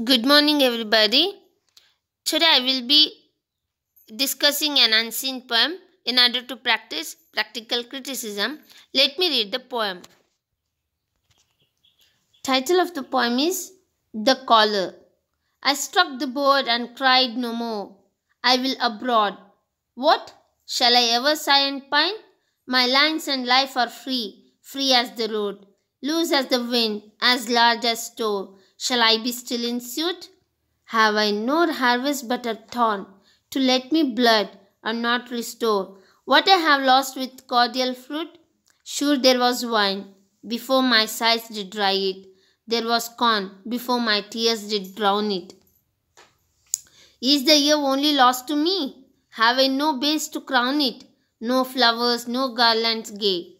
Good morning, everybody. Today I will be discussing an unseen poem in order to practice practical criticism. Let me read the poem. Title of the poem is The Caller. I struck the board and cried no more. I will abroad. What? Shall I ever sigh and pine? My lines and life are free, free as the road, loose as the wind, as large as store. Shall I be still in suit? Have I no harvest but a thorn, to let me blood and not restore what I have lost with cordial fruit? Sure there was wine, before my sighs did dry it. There was corn, before my tears did drown it. Is the year only lost to me? Have I no base to crown it? No flowers, no garlands gay.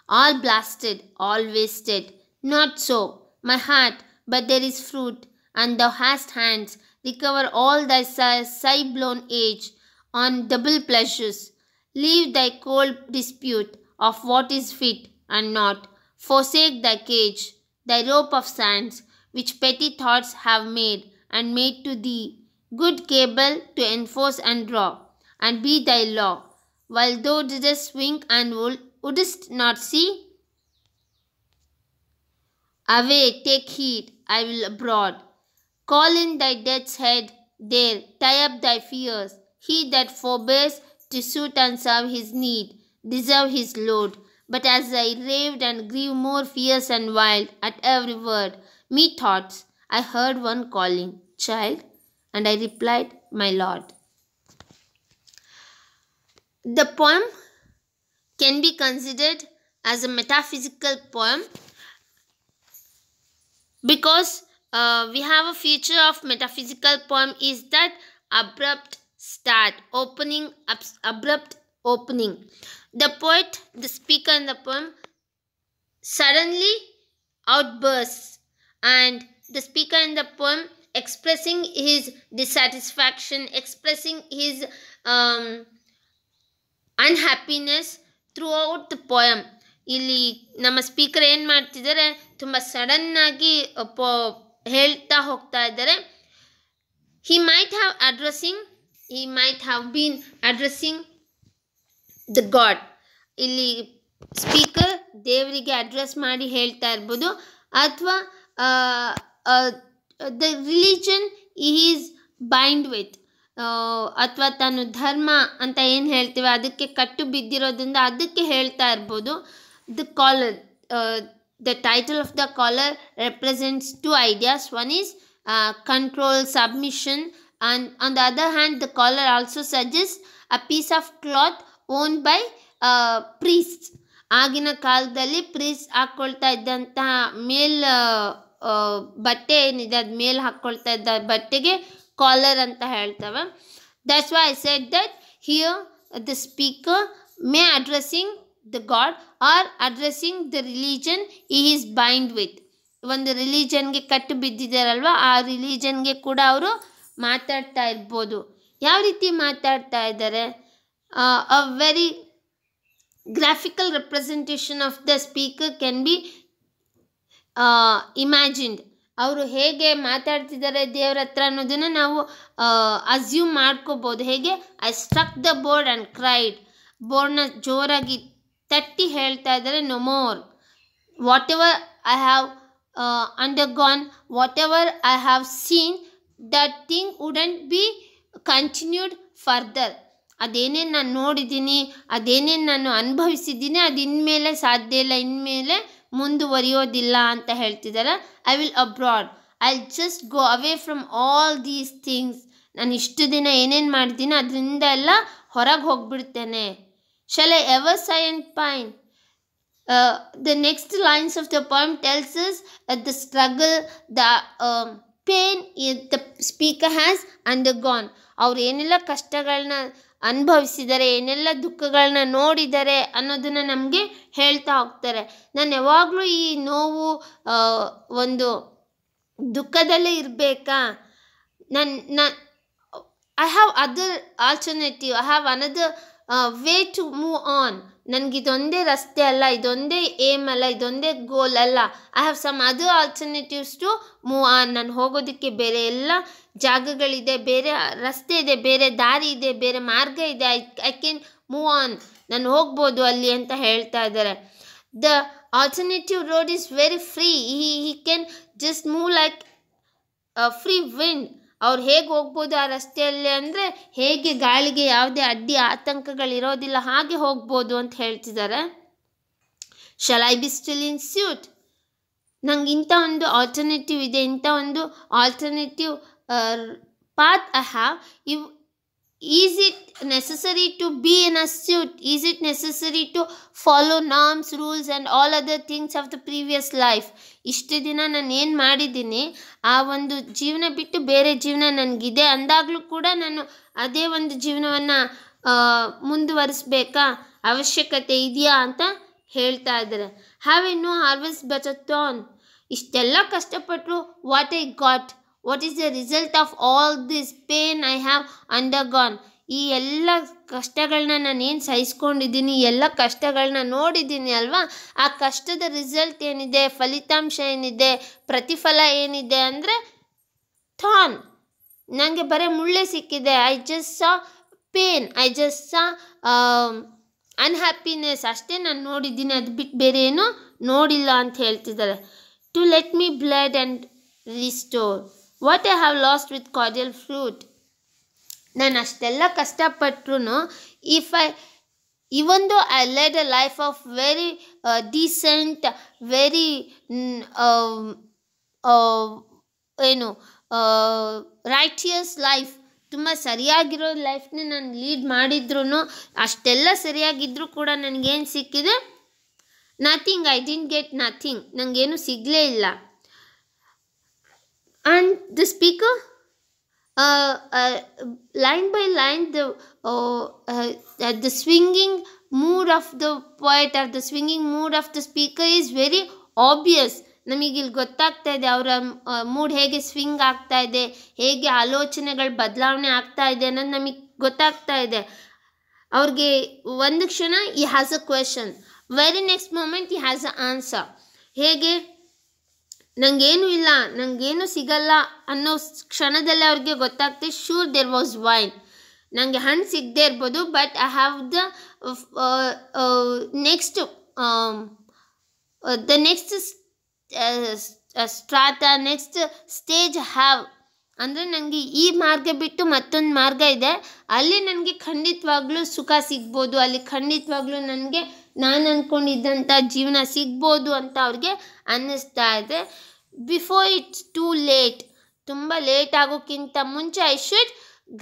All blasted, all wasted. Not so, my heart, but there is fruit, and thou hast hands. Recover all thy sigh blown age on double pleasures. Leave thy cold dispute of what is fit and not. Forsake thy cage, thy rope of sands, which petty thoughts have made, and made to thee good cable to enforce and draw, and be thy law. While thou didst wink and wouldst not see, away, take heed, I will abroad. Call in thy death's head, there, tie up thy fears. He that forbears to suit and serve his need, deserve his load. But as I raved and grew more fierce and wild at every word, methoughts I heard one calling, Child, and I replied, My Lord. The poem can be considered as a metaphysical poem because we have a feature of metaphysical poem is that abrupt start, abrupt opening. The poet, the speaker in the poem suddenly outbursts, and the speaker in the poem expressing his dissatisfaction, expressing his unhappiness through out the poem. ಇಲ್ಲಿ ನಮ್ಮ speaker ಏನು ಮಾಡ್ತಿದ್ದಾರೆ, ತುಂಬ ಸಡನ್ನಾಗಿ ಹೇಳ್ತಾ ಹೋಗ್ತಾ ಇದ್ದಾರೆ. He might have been addressing the god. ಇಲ್ಲಿ ಸ್ಪೀಕರ್ ದೇವರಿಗೆ ಅಡ್ರೆಸ್ ಮಾಡಿ ಹೇಳ್ತಾ ಇರ್ಬೋದು, ಅಥವಾ the religion is bind with, ಅಥವಾ ತಾನು ಧರ್ಮ ಅಂತ ಏನು ಹೇಳ್ತೀವಿ ಅದಕ್ಕೆ ಕಟ್ಟು ಬಿದ್ದಿರೋದ್ರಿಂದ ಅದಕ್ಕೆ ಹೇಳ್ತಾ ಇರ್ಬೋದು. The collar, the title of the collar represents two ideas. One is control, submission, and on the other hand the collar also suggests a piece of cloth owned by priests. ಆಗಿನ ಕಾಲದಲ್ಲಿ ಪ್ರೀಸ್ಟ್ ಹಾಕ್ಕೊಳ್ತಾ ಇದ್ದಂತಹ ಬಟ್ಟೆ ಏನಿದೆ ಅದು ಮೇಲೆ ಹಾಕ್ಕೊಳ್ತಾ ಇದ್ದ ಬಟ್ಟೆಗೆ ಕಾಲರ್ ಅಂತ ಹೇಳ್ತವೆ. That's why I said that here the speaker may addressing the God or addressing the religion he is bind with. ಒಂದು ರಿಲಿಜನ್ಗೆ ಕಟ್ಟು ಬಿದ್ದಿದ್ದಾರಲ್ವ, ಆ ರಿಲಿಜನ್ಗೆ ಕೂಡ ಅವರು ಮಾತಾಡ್ತಾ ಇರ್ಬೋದು. ಯಾವ ರೀತಿ ಮಾತಾಡ್ತಾ ಇದ್ದಾರೆ? A very graphical representation of the speaker can be imagined. ಅವರು ಹೇಗೆ ಮಾತಾಡ್ತಿದ್ದಾರೆ ದೇವ್ರ ಹತ್ರ ಅನ್ನೋದನ್ನು ನಾವು ಅಸ್ಯೂಮ್ ಮಾಡ್ಕೋಬೋದು. ಹೇಗೆ? I struck the board and cried. ಬೋರ್ಡ್ನ ಜೋರಾಗಿ ತಟ್ಟಿ ಹೇಳ್ತಾ ಇದ್ದಾರೆ, no more. Whatever I have undergone, whatever I have seen, that thing wouldn't be continued further. ಅದೇನೇನು ನಾನು ನೋಡಿದ್ದೀನಿ, ಅದೇನೇನು ನಾನು ಅನುಭವಿಸಿದ್ದೀನಿ, ಅದು ಇನ್ಮೇಲೆ ಸಾಧ್ಯ ಇಲ್ಲ, ಇನ್ಮೇಲೆ ಮುಂದುವರಿಯೋದಿಲ್ಲ ಅಂತ ಹೇಳ್ತಿದ್ದಾರೆ. I will abroad, I just go away from all these things. ನಾನು ಇಷ್ಟು ದಿನ ಏನೇನು ಮಾಡಿದ್ದೀನಿ ಅದರಿಂದ ಎಲ್ಲ ಹೊರಗೆ ಹೋಗ್ಬಿಡ್ತೇನೆ. Shall I ever sigh and pine? The next lines of the poem tells us the struggle, the pain the speaker has undergone. ಅವ್ರು ಏನೆಲ್ಲ ಕಷ್ಟಗಳನ್ನ ಅನುಭವಿಸಿದ್ದಾರೆ, ಏನೆಲ್ಲ ದುಃಖಗಳನ್ನ ನೋಡಿದ್ದಾರೆ ಅನ್ನೋದನ್ನು ನಮಗೆ ಹೇಳ್ತಾ ಹೋಗ್ತಾರೆ. ನಾನು ಯಾವಾಗಲೂ ಈ ನೋವು ಒಂದು ದುಃಖದಲ್ಲೇ ಇರಬೇಕಾ? I have other alternative, I have another way to move on. ನನಗಿದೊಂದೇ ರಸ್ತೆ ಅಲ್ಲ, ಇದೊಂದೇ ಏಮ್ ಅಲ್ಲ, ಇದೊಂದೇ ಗೋಲ್ ಅಲ್ಲ. I have some other alternatives to move on. ನಾನು ಹೋಗೋದಕ್ಕೆ ಬೇರೆ ಎಲ್ಲ ಜಾಗಗಳಿದೆ, ಬೇರೆ ರಸ್ತೆ ಇದೆ, ಬೇರೆ ದಾರಿ ಇದೆ, ಬೇರೆ ಮಾರ್ಗ ಇದೆ. ಐ ಕ್ಯಾನ್ ಮೂವ್ ಆನ್, ನಾನು ಹೋಗ್ಬೋದು ಅಲ್ಲಿ ಅಂತ ಹೇಳ್ತಾ ಇದ್ದಾರೆ. The alternative road is very free. He can just move like free wind. ಅವ್ರು ಹೇಗೆ ಹೋಗ್ಬೋದು ಆ ರಸ್ತೆಯಲ್ಲಿ ಅಂದರೆ ಹೇಗೆ ಗಾಳಿಗೆ ಯಾವುದೇ ಅಡ್ಡಿ ಆತಂಕಗಳಿರೋದಿಲ್ಲ, ಹಾಗೆ ಹೋಗ್ಬೋದು ಅಂತ ಹೇಳ್ತಿದ್ದಾರೆ. Shall I be still in suit? ನಂಗೆ ಇಂಥ ಒಂದು ಆಲ್ಟರ್ನೇಟಿವ್ ಇದೆ, ಇಂಥ ಒಂದು alternative path I have. Is it necessary to be in a suit? Is it necessary to follow norms, rules and all other things of the previous life? ಇಷ್ಟು ದಿನ ನಾನು ಏನು ಮಾಡಿದ್ದೀನಿ ಆ ಒಂದು ಜೀವನ ಬಿಟ್ಟು ಬೇರೆ ಜೀವನ ನನಗಿದೆ ಅಂದಾಗಲೂ ಕೂಡ ನಾನು ಅದೇ ಒಂದು ಜೀವನವನ್ನು ಮುಂದುವರಿಸ್ಬೇಕಾ, ಅವಶ್ಯಕತೆ ಇದೆಯಾ ಅಂತ ಹೇಳ್ತಾ ಇದ್ದಾರೆ. Have I no harvest but a thorn? ಇಷ್ಟೆಲ್ಲ ಕಷ್ಟಪಟ್ಟರು what I got? What is the result of all this pain I have undergone? ಈ ಎಲ್ಲ ಕಷ್ಟಗಳನ್ನ ನಾನೇನು ಸಹಿಸ್ಕೊಂಡಿದ್ದೀನಿ, ಎಲ್ಲ ಕಷ್ಟಗಳನ್ನ ನೋಡಿದ್ದೀನಿ ಅಲ್ವಾ, ಆ ಕಷ್ಟದ ರಿಸಲ್ಟ್ ಏನಿದೆ, ಫಲಿತಾಂಶ ಏನಿದೆ, ಪ್ರತಿಫಲ ಏನಿದೆ ಅಂದರೆ ಥಾರ್ನ್. ನನಗೆ ಬರೀ ಮುಳ್ಳೆ ಸಿಕ್ಕಿದೆ. I just saw pain, I just saw unhappiness ಅಷ್ಟೇ ನಾನು ನೋಡಿದ್ದೀನಿ, ಅದು ಬಿಟ್ಟು ಬೇರೆ ಏನೂ ನೋಡಿಲ್ಲ ಅಂತ ಹೇಳ್ತಿದ್ದಾರೆ. To let me blood and restore what I have lost with cordial fruit. ನಾನು ಅಷ್ಟೆಲ್ಲ ಕಷ್ಟಪಟ್ಟರು even though I led a life of very decent, very righteous life, ತುಂಬ ಸರಿಯಾಗಿರೋ ಲೈಫ್ನ ನಾನು ಲೀಡ್ ಮಾಡಿದ್ರು, ಅಷ್ಟೆಲ್ಲ ಸರಿಯಾಗಿದ್ದರೂ ಕೂಡ ನನಗೇನು ಸಿಕ್ಕಿದೆ? Nothing. I didn't get nothing. ನನಗೇನು ಸಿಗಲೇ ಇಲ್ಲ. And the speaker line by line, the swinging mood of the poet or the swinging mood of the speaker is very obvious. ನಮಗಿಲ್ಲಿ ಗೊತ್ತಾಗ್ತಾ ಇದೆ ಅವರ ಮೂಡ್ ಹೇಗೆ ಸ್ವಿಂಗ್ ಆಗ್ತಾ ಇದೆ, ಹೇಗೆ ಆಲೋಚನೆಗಳು ಬದಲಾವಣೆ ಆಗ್ತಾ ಇದೆ ಅನ್ನೋದು ನಮಗೆ ಗೊತ್ತಾಗ್ತಾ ಇದೆ. ಅವ್ರಿಗೆ ಒಂದು ಕ್ಷಣ he has a question, very next moment he has a answer. ಹೇಗೆ ನನಗೇನು ಇಲ್ಲ, ನನಗೇನು ಸಿಗಲ್ಲ ಅನ್ನೋ ಕ್ಷಣದಲ್ಲೇ ಅವ್ರಿಗೆ ಗೊತ್ತಾಗ್ತದೆ, ಶೂರ್ ದೇರ್ ವಾಸ್ ವೈನ್. ನನಗೆ ಹಣ್ಣು ಸಿಗದೇ ಇರ್ಬೋದು, but I have the next ಸ್ಟ್ರಾಟ, next stage have. ಅಂದರೆ ನನಗೆ ಈ ಮಾರ್ಗ ಬಿಟ್ಟು ಮತ್ತೊಂದು ಮಾರ್ಗ ಇದೆ, ಅಲ್ಲಿ ನನಗೆ ಖಂಡಿತವಾಗ್ಲೂ ಸುಖ ಸಿಗ್ಬೋದು, ಅಲ್ಲಿ ಖಂಡಿತವಾಗ್ಲೂ ನನಗೆ ನಾನು ಅಂದ್ಕೊಂಡಿದ್ದಂಥ ಜೀವನ ಸಿಗ್ಬೋದು ಅಂತ ಅವ್ರಿಗೆ ಅನ್ನಿಸ್ತಾ ಇದೆ. ಬಿಫೋರ್ ಇಟ್ಸ್ ಟೂ ಲೇಟ್, ತುಂಬ ಲೇಟ್ ಆಗೋಕ್ಕಿಂತ ಮುಂಚೆ ಐ ಶುಡ್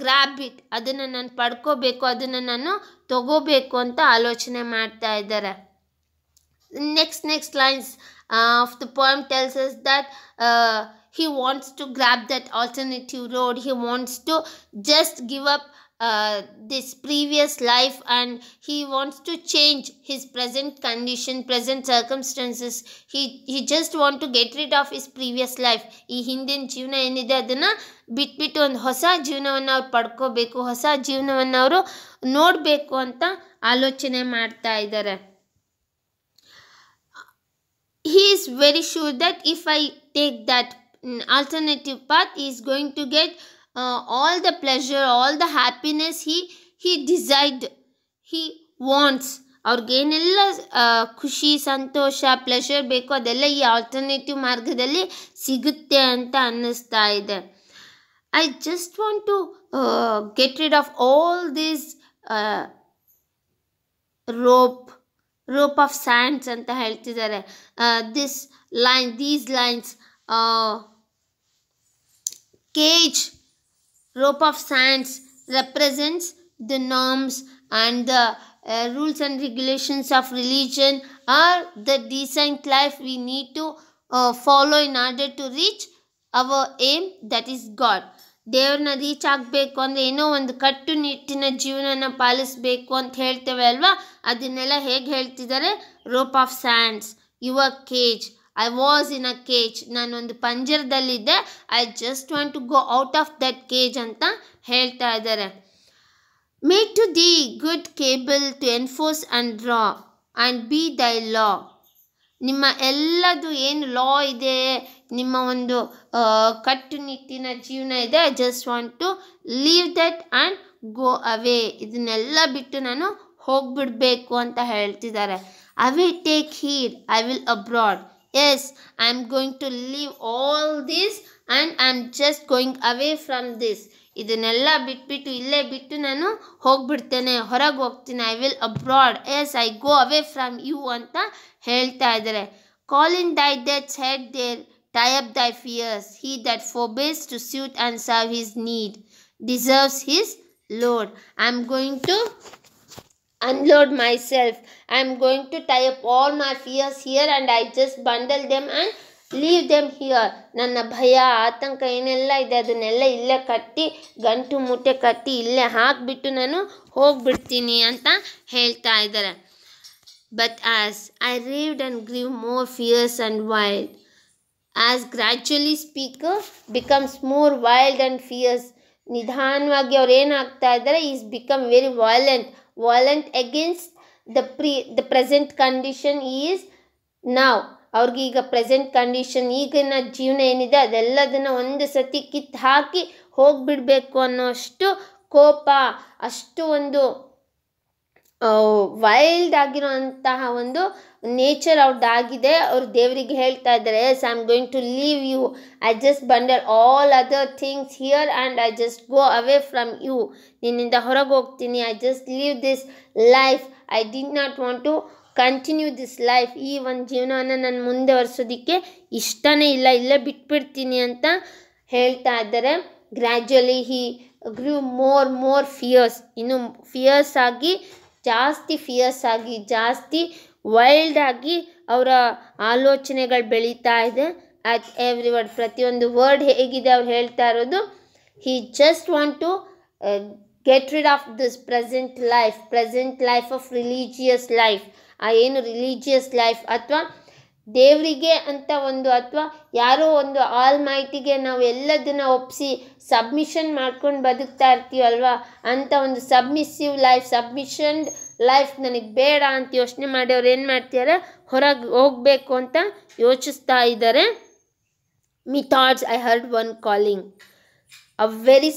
ಗ್ರ್ಯಾಬ್ ಇಟ್, ಅದನ್ನು ನಾನು ಪಡ್ಕೋಬೇಕು, ಅದನ್ನು ನಾನು ತಗೋಬೇಕು ಅಂತ ಆಲೋಚನೆ ಮಾಡ್ತಾ ಇದ್ದಾರೆ. Next lines of the poem tells us that he wants to grab that alternative road. He wants to just give up this previous life, and he wants to change his present condition, present circumstances. He just want to get rid of his previous life. ಈ ಹಿಂದಿನ ಜೀವನ ಏನಿದೆ ಅದನ್ನು ಬಿಟ್ಬಿಟ್ಟು ಒಂದು ಹೊಸ ಜೀವನವನ್ನು ಅವ್ರು ಪಡ್ಕೋಬೇಕು, ಹೊಸ ಜೀವನವನ್ನು ಅವರು ನೋಡಬೇಕು ಅಂತ ಆಲೋಚನೆ ಮಾಡ್ತಾ ಇದ್ದಾರೆ. He is very sure that if I take that alternative path, he is going to get all the pleasure, all the happiness he desired, he wants. ಅವ್ರಿಗೇನೆಲ್ಲ ಖುಷಿ, ಸಂತೋಷ, ಪ್ಲೆಷರ್ ಬೇಕೋ ಅದೆಲ್ಲ ಈ ಆಲ್ಟರ್ನೇಟಿವ್ ಮಾರ್ಗದಲ್ಲಿ ಸಿಗುತ್ತೆ ಅಂತ ಅನ್ನಿಸ್ತಾ ಇದೆ. I just want to get rid of all these rope of sands ಅಂತ ಹೇಳ್ತಿದ್ದಾರೆ. these lines, cage, rope of sands represents the norms and the rules and regulations of religion, or the decent life we need to follow in order to reach our aim, that is God. ದೇವ್ರನ್ನ reach ಆಗಬೇಕು ಅಂದರೆ ಏನೋ ಒಂದು ಕಟ್ಟುನಿಟ್ಟಿನ ಜೀವನನ ಪಾಲಿಸಬೇಕು ಅಂತ ಹೇಳ್ತೇವೆ ಅಲ್ವಾ, ಅದನ್ನೆಲ್ಲ ಹೇಗೆ ಹೇಳ್ತಿದ್ದಾರೆ? Rope of sands, your cage. I was in a cage, ನಾನೊಂದು ಪಂಜರದಲ್ಲಿದ್ದೆ, I just want to go out of that cage ಅಂತ ಹೇಳ್ತಾ ಇದ್ದಾರೆ. Made to thee good cable to enforce and draw, and be thy law. ನಿಮ್ಮ ಎಲ್ಲದು ಏನು ಲಾ ಇದೆ, ನಿಮ್ಮ ಒಂದು ಕಟ್ಟುನಿಟ್ಟಿನ ಜೀವನ ಇದೆ, I just want to leave that and go away. ಇದನ್ನೆಲ್ಲ ಬಿಟ್ಟು ನಾನು ಹೋಗ್ಬಿಡ್ಬೇಕು ಅಂತ ಹೇಳ್ತಿದ್ದಾರೆ. Away take heed, I will abroad. Yes, I am going to leave all this and I am just going away from this. ಇದನ್ನೆಲ್ಲ ಬಿಟ್ಬಿಟ್ಟು ಇಲ್ಲೇ ಬಿಟ್ಟು ನಾನು ಹೋಗ್ಬಿಡ್ತೇನೆ, ಹೊರಗೆ ಹೋಗ್ತೀನಿ. I will abroad. Yes, I go away from you ಅಂತ ಹೇಳ್ತಾ ಇದ್ದಾರೆ. Call in thy deaths head there, tie up ದೈ fierce. He that forbears to suit and serve his need deserves his load. I am going to unload myself. I am going to tie up all my fears here and I just bundle them and leave them here. ನನ್ನ ಭಯ ಆತಂಕ ಏನೆಲ್ಲ ಇದೆ ಅದನ್ನೆಲ್ಲ ಇಲ್ಲೇ ಕಟ್ಟಿ, ಗಂಟು ಮೂಟೆ ಕಟ್ಟಿ ಇಲ್ಲೇ ಹಾಕಿಬಿಟ್ಟು ನಾನು ಹೋಗ್ಬಿಡ್ತೀನಿ ಅಂತ ಹೇಳ್ತಾ ಇದ್ದಾರೆ. But as I raved and grew more fierce and wild, as gradually speaker becomes more wild and fierce, ನಿಧಾನವಾಗಿ ಅವ್ರು ಏನಾಗ್ತಾ ಇದ್ದಾರೆ, is become very violent against the present condition is ನಾವ್. ಅವ್ರಿಗೆ ಈಗ ಪ್ರೆಸೆಂಟ್ ಕಂಡೀಷನ್, ಈಗಿನ ಜೀವನ ಏನಿದೆ ಅದೆಲ್ಲದನ್ನು ಒಂದು ಸತಿ ಕಿತ್ತು ಹಾಕಿ ಹೋಗಿಬಿಡ್ಬೇಕು ಅನ್ನೋ ಅಷ್ಟು ಕೋಪ, ಅಷ್ಟು ಒಂದು ವೈಲ್ಡ್ ಆಗಿರೋಂತಹ ಒಂದು ನೇಚರ್ ಅವ್ರದ್ದಾಗಿದೆ. ಅವರು ದೇವರಿಗೆ ಹೇಳ್ತಾ ಇದ್ದಾರೆ, yes, I am going to leave you. I just bundle all other things here and I just go away from you. ನಿನ್ನಿಂದ ಹೊರಗೆ ಹೋಗ್ತೀನಿ. I just leave this life. I did not want to continue this life. ಈ ಒಂದು ಜೀವನವನ್ನು ನಾನು ಮುಂದುವರ್ಸೋದಕ್ಕೆ ಇಷ್ಟನೇ ಇಲ್ಲ, ಇಲ್ಲೇ ಬಿಟ್ಬಿಡ್ತೀನಿ ಅಂತ ಹೇಳ್ತಾ ಇದ್ದಾರೆ. Gradually he grew more fierce, ಇನ್ನು ಫಿಯರ್ಸ್ ಆಗಿ, ಜಾಸ್ತಿ ವೈಲ್ಡ್ ಆಗಿ ಅವರ ಆಲೋಚನೆಗಳು ಬೆಳೀತಾ ಇದೆ. ಅಟ್ ಎವ್ರಿ ವರ್ಡ್, ಪ್ರತಿಯೊಂದು ವರ್ಡ್ ಹೇಗಿದೆ ಅವ್ರು ಹೇಳ್ತಾ ಇರೋದು, he just want to get rid of this present life of religious life. ಆ ಏನು ರಿಲಿಜಿಯಸ್ ಲೈಫ್ ಅಥವಾ ದೇವರಿಗೆ ಅಂತ ಒಂದು, ಅಥವಾ ಯಾರೋ ಒಂದು ಆಲ್ ಮೈಟಿಗೆ ನಾವು ಎಲ್ಲದನ್ನು ಒಪ್ಪಿಸಿ ಸಬ್ಮಿಷನ್ ಮಾಡ್ಕೊಂಡು ಬದುಕ್ತಾ ಇರ್ತೀವಲ್ವ, ಅಂಥ ಒಂದು ಸಬ್ಮಿಷನ್ ಲೈಫ್ ನನಗೆ ಬೇಡ ಅಂತ ಯೋಚನೆ ಮಾಡಿ ಅವ್ರು ಏನು ಮಾಡ್ತಿದ್ದಾರೆ, ಹೊರಗೆ ಹೋಗಬೇಕು ಅಂತ ಯೋಚಿಸ್ತಾ ಇದ್ದಾರೆ. Methoughts I heard one calling, a very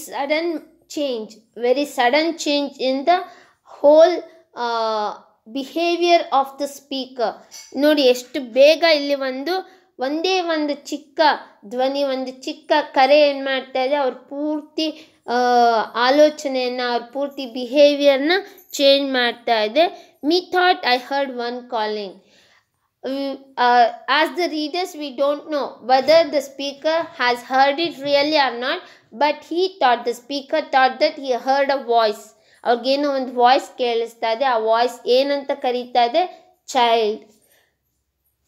sudden change in the whole behaviour of the speaker. ನೋಡಿ ಎಷ್ಟು ಬೇಗ ಇಲ್ಲಿ ಒಂದೇ ಒಂದು ಚಿಕ್ಕ ಧ್ವನಿ, ಒಂದು ಚಿಕ್ಕ ಕರೆ ಏನು ಮಾಡ್ತಾ ಇದೆ, ಅವ್ರ ಪೂರ್ತಿ ಆಲೋಚನೆಯನ್ನು, ಅವ್ರ ಪೂರ್ತಿ ಬಿಹೇವಿಯರ್ನ ಚೇಂಜ್ ಮಾಡ್ತಾ ಇದೆ. Methought I heard one calling. As the readers, we don't know whether the speaker has heard it really or not, but the speaker thought that he heard a voice. ಅವ್ರಿಗೇನೋ ಒಂದು ವಾಯ್ಸ್ ಕೇಳಿಸ್ತಾ ಇದೆ. ಆ voice ಏನಂತ ಕರೀತಾ ಇದೆ, child.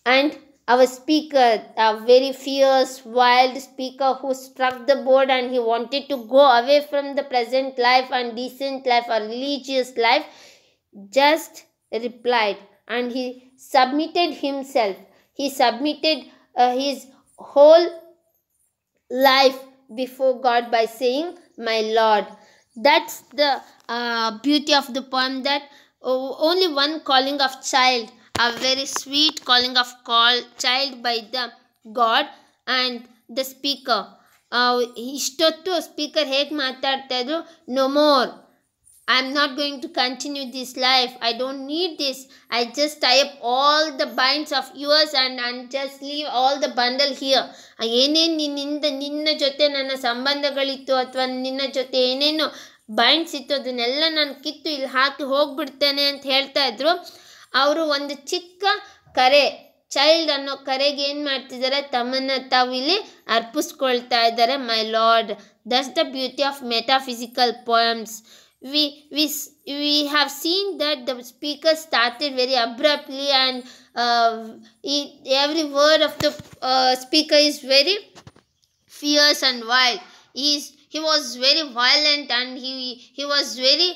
And our speaker, a very fierce, wild speaker who struck the board and he wanted to go away from the present life and decent life or religious life, just replied and he submitted himself. He submitted his whole life before God by saying, my Lord. That's the beauty of the poem, that only one calling of child, a very sweet calling of child by the God and the speaker. ಇಷ್ಟೊತ್ತು speaker ಹೇಗೆ ಮಾತಾಡ್ತಾ ಇದ್ರು, no more, I am not going to continue this life, I don't need this, I just tie up all the binds of yours and just leave all the bundle here. ಏನೇನು ನಿನ್ನ ಜೊತೆ ನನ್ನ ಸಂಬಂಧಗಳಿತ್ತು ಅಥವಾ ನಿನ್ನ ಜೊತೆ ಏನೇನು ಬೈಂಡ್ಸ್ ಇತ್ತು ಅದನ್ನೆಲ್ಲ ನಾನು ಕಿತ್ತು ಇಲ್ಲಿ ಹಾಕಿ ಹೋಗ್ಬಿಡ್ತೇನೆ ಅಂತ ಹೇಳ್ತಾ ಇದ್ರು. ಅವರು ಒಂದು ಚಿಕ್ಕ ಕರೆ, ಚೈಲ್ಡ್ ಅನ್ನೋ ಕರೆಗೆ ಏನು ಮಾಡ್ತಿದ್ದಾರೆ, ತಮ್ಮನ್ನು ತಾವು ಇಲ್ಲಿ ಅರ್ಪಿಸ್ಕೊಳ್ತಾ ಇದ್ದಾರೆ. My lord, that's the beauty of metaphysical poems. We have seen that the speaker started very abruptly and every word of the speaker is very fierce and wild. He was very violent and he was very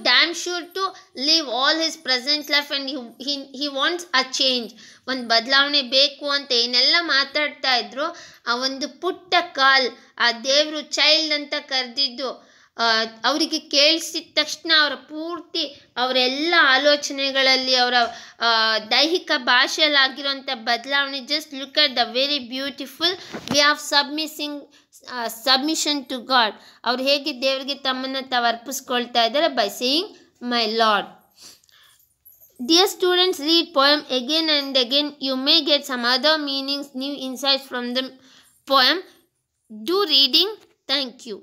damn sure to live all his present life and he wants a change. ಒಂದು ಬದಲಾವಣೆ ಬೇಕು ಅಂತ ಏನೆಲ್ಲ ಮಾತಾಡ್ತಾ ಇದ್ರು, ಆ ಒಂದು ಪುಟ್ಟ ಕಾಲ್, ಆ ದೇವರು ಚೈಲ್ಡ್ ಅಂತ ಕರೆದಿದ್ದು ಅವರಿಗೆ ಕೇಳಿಸಿದ ತಕ್ಷಣ ಅವರ ಪೂರ್ತಿ ಅವರೆಲ್ಲ ಆಲೋಚನೆಗಳಲ್ಲಿ ಅವರ ದೈಹಿಕ ಭಾಷೆಯಲ್ಲಿ ಆಗಿರೋಂಥ ಬದಲಾವಣೆ. Just look at the very beautiful way of submission to God. ಅವ್ರು ಹೇಗೆ ದೇವರಿಗೆ ತಮ್ಮನ್ನು ತಾವು ಅರ್ಪಿಸ್ಕೊಳ್ತಾ ಇದ್ದಾರೆ by saying my Lord. Dear students, read poem again and again. You may get some other meanings, new insights from the poem. Do reading. Thank you.